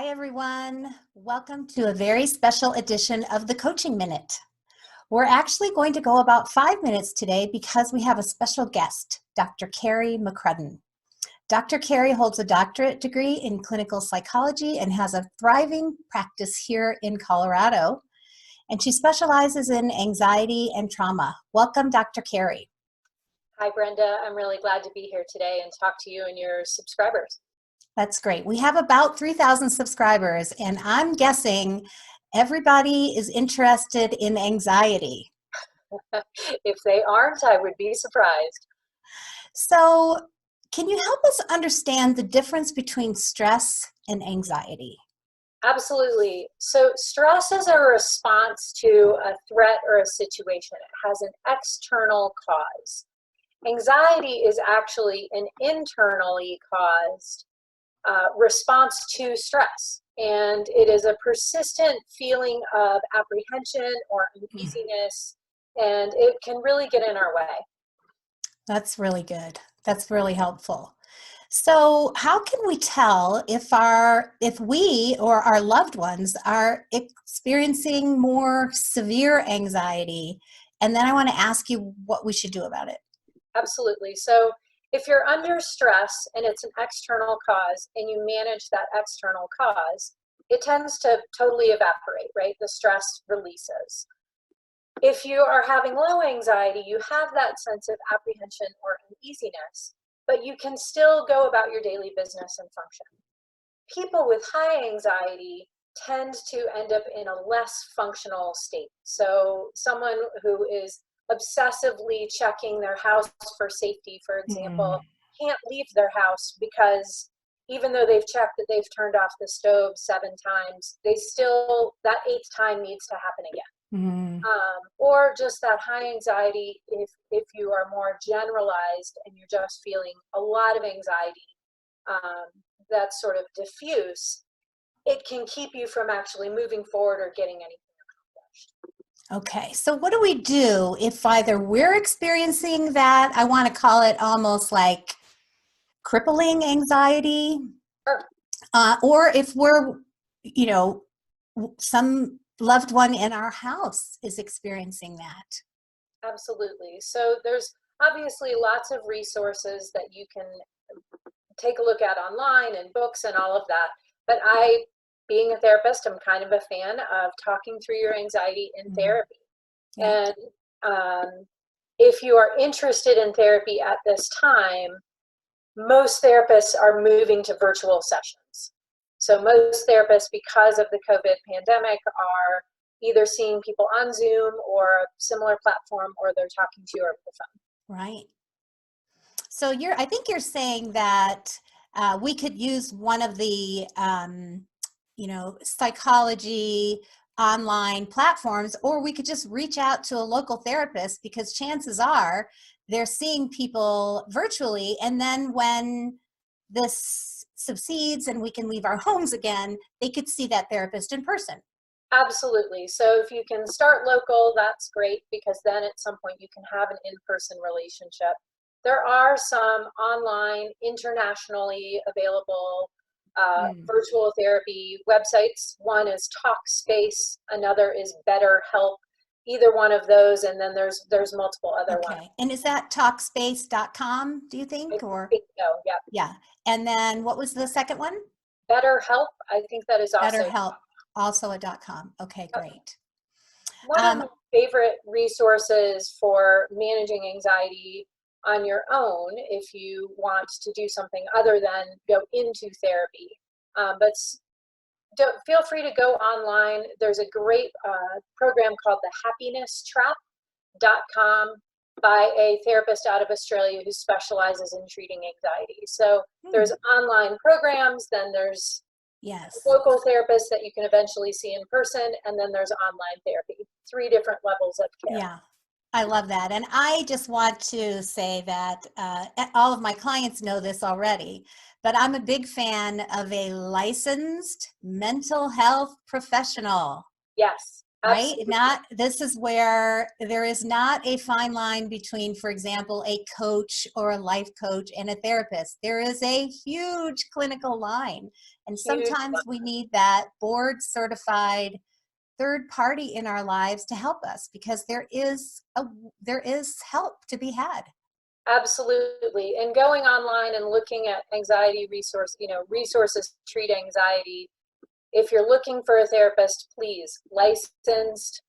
Hi, everyone. Welcome to a very special edition of the Coaching Minute. We're actually going to go about 5 minutes today because we have a special guest, Dr. Carrie McCrudden. Dr. Carrie holds a doctorate degree in clinical psychology and has a thriving practice here in Colorado. And she specializes in anxiety and trauma. Welcome, Dr. Carrie. Hi, Brenda. I'm really glad to be here today and talk to you and your subscribers. That's great. We have about 3,000 subscribers, and I'm guessing everybody is interested in anxiety. If they aren't, I would be surprised. So, can you help us understand the difference between stress and anxiety? Absolutely. So stress is a response to a threat or a situation. It has an external cause. Anxiety is actually an internally caused response to stress. And it is a persistent feeling of apprehension or uneasiness, and it can really get in our way. That's really good. That's really helpful. So, how can we tell if we or our loved ones are experiencing more severe anxiety? And then I want to ask you what we should do about it. Absolutely. So if you're under stress and it's an external cause and you manage that external cause, it tends to totally evaporate, right? The stress releases. If you are having low anxiety, you have that sense of apprehension or uneasiness, but you can still go about your daily business and function. People with high anxiety tend to end up in a less functional state. So someone who is obsessively checking their house for safety, for example, can't leave their house because even though they've checked that they've turned off the stove 7 times, that 8th time needs to happen again. Or just that high anxiety, if you are more generalized and you're just feeling a lot of anxiety, that's sort of diffuse, it can keep you from actually moving forward or getting anything accomplished. Okay, so what do we do if either we're experiencing that, I want to call it almost like crippling anxiety, or if we're, some loved one in our house is experiencing that? Absolutely. So there's obviously lots of resources that you can take a look at online and books and all of that. But being a therapist, I'm kind of a fan of talking through your anxiety in therapy. Yeah. And if you are interested in therapy at this time, most therapists are moving to virtual sessions. So most therapists, because of the COVID pandemic, are either seeing people on Zoom or a similar platform, or they're talking to you over the phone. Right. So I think you're saying that we could use one of the, psychology online platforms, or we could just reach out to a local therapist, because chances are they're seeing people virtually. And then when this subsides and we can leave our homes again, they could see that therapist in person. Absolutely. So if you can start local, that's great, because then at some point you can have an in-person relationship. There are some online, internationally available virtual therapy websites. One is Talkspace, another is BetterHelp. Either one of those, and then there's multiple other ones. Okay, and is that Talkspace.com, do you think? I think so, yeah. Yeah, and then what was the second one? BetterHelp, I think that is also BetterHelp, also a .com. Okay, great. One of my favorite resources for managing anxiety on your own, if you want to do something other than go into therapy, but feel free to go online. There's a great program called the happiness-trap.com by a therapist out of Australia who specializes in treating anxiety. So there's online programs, then there's local therapists that you can eventually see in person, and then there's online therapy. 3 different levels of care. Yeah, I love that. And I just want to say that all of my clients know this already, but I'm a big fan of a licensed mental health professional. Yes, right? Absolutely. This is where there is not a fine line between, for example, a coach or a life coach and a therapist. There is a huge clinical line. And Huge. sometimes we need that board certified third party in our lives to help us, because there is help to be had. Absolutely. And going online and looking at anxiety resources to treat anxiety. If you're looking for a therapist, please, licensed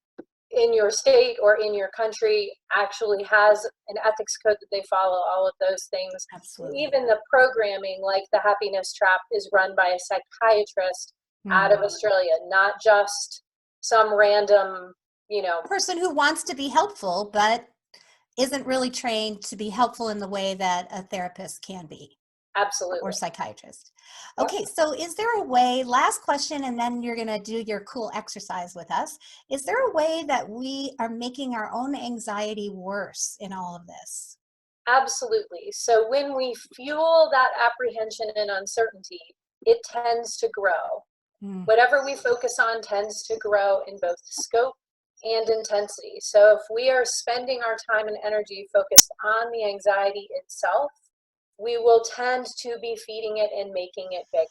in your state or in your country, actually has an ethics code that they follow, all of those things. Absolutely. Even the programming, like the Happiness Trap, is run by a psychiatrist out of Australia, not just some random, person who wants to be helpful, but isn't really trained to be helpful in the way that a therapist can be. Absolutely. Or psychiatrist. Okay, so is there a way, last question, and then you're going to do your cool exercise with us. Is there a way that we are making our own anxiety worse in all of this? Absolutely. So when we fuel that apprehension and uncertainty, it tends to grow. Whatever we focus on tends to grow in both scope and intensity. So if we are spending our time and energy focused on the anxiety itself, we will tend to be feeding it and making it bigger.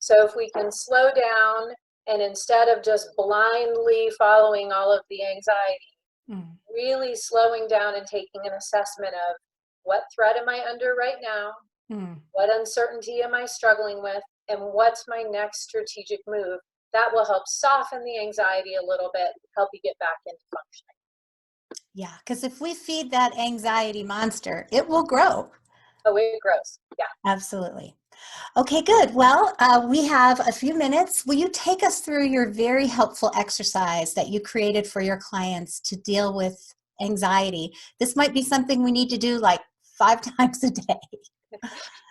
So if we can slow down, and instead of just blindly following all of the anxiety, really slowing down and taking an assessment of what threat am I under right now, what uncertainty am I struggling with, and what's my next strategic move, that will help soften the anxiety a little bit, help you get back into functioning. Yeah, because if we feed that anxiety monster, it will grow. Oh, it grows. Yeah. Absolutely. Okay, good. Well, we have a few minutes. Will you take us through your very helpful exercise that you created for your clients to deal with anxiety? This might be something we need to do like 5 times a day.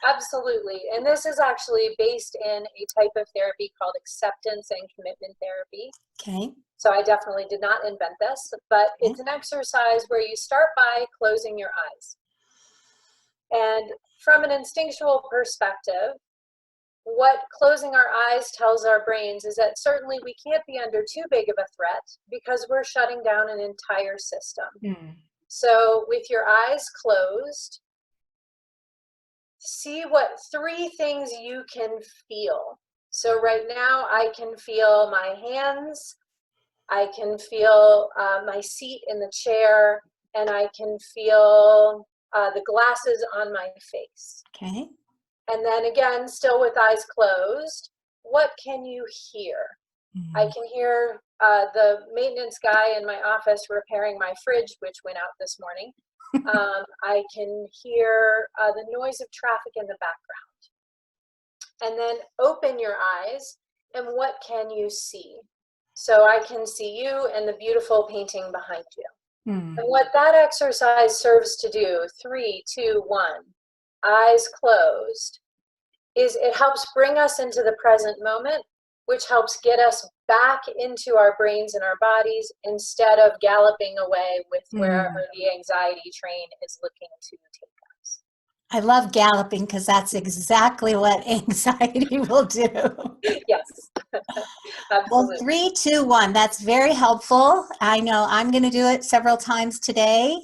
Absolutely. And this is actually based in a type of therapy called acceptance and commitment therapy. Okay. So I definitely did not invent this, but it's an exercise where you start by closing your eyes. And from an instinctual perspective, what closing our eyes tells our brains is that certainly we can't be under too big of a threat because we're shutting down an entire system. So with your eyes closed, see what 3 things you can feel. So right now I can feel my hands, I can feel my seat in the chair, and I can feel the glasses on my face. Okay. And then again, still with eyes closed, what can you hear? I can hear the maintenance guy in my office repairing my fridge, which went out this morning. I can hear the noise of traffic in the background. And then open your eyes, and what can you see? So I can see you and the beautiful painting behind you. And what that exercise serves to do, 3, 2, 1, eyes closed, is it helps bring us into the present moment, which helps get us back into our brains and our bodies instead of galloping away with wherever the anxiety train is looking to take us. I love galloping because that's exactly what anxiety will do. Yes. Well, 3, 2, 1. That's very helpful. I know I'm going to do it several times today,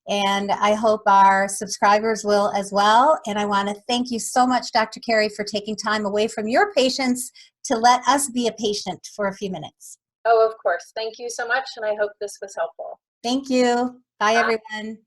and I hope our subscribers will as well. And I want to thank you so much, Dr. Carrie, for taking time away from your patients to let us be a patient for a few minutes. Oh, of course. Thank you so much, and I hope this was helpful. Thank you. Bye, everyone.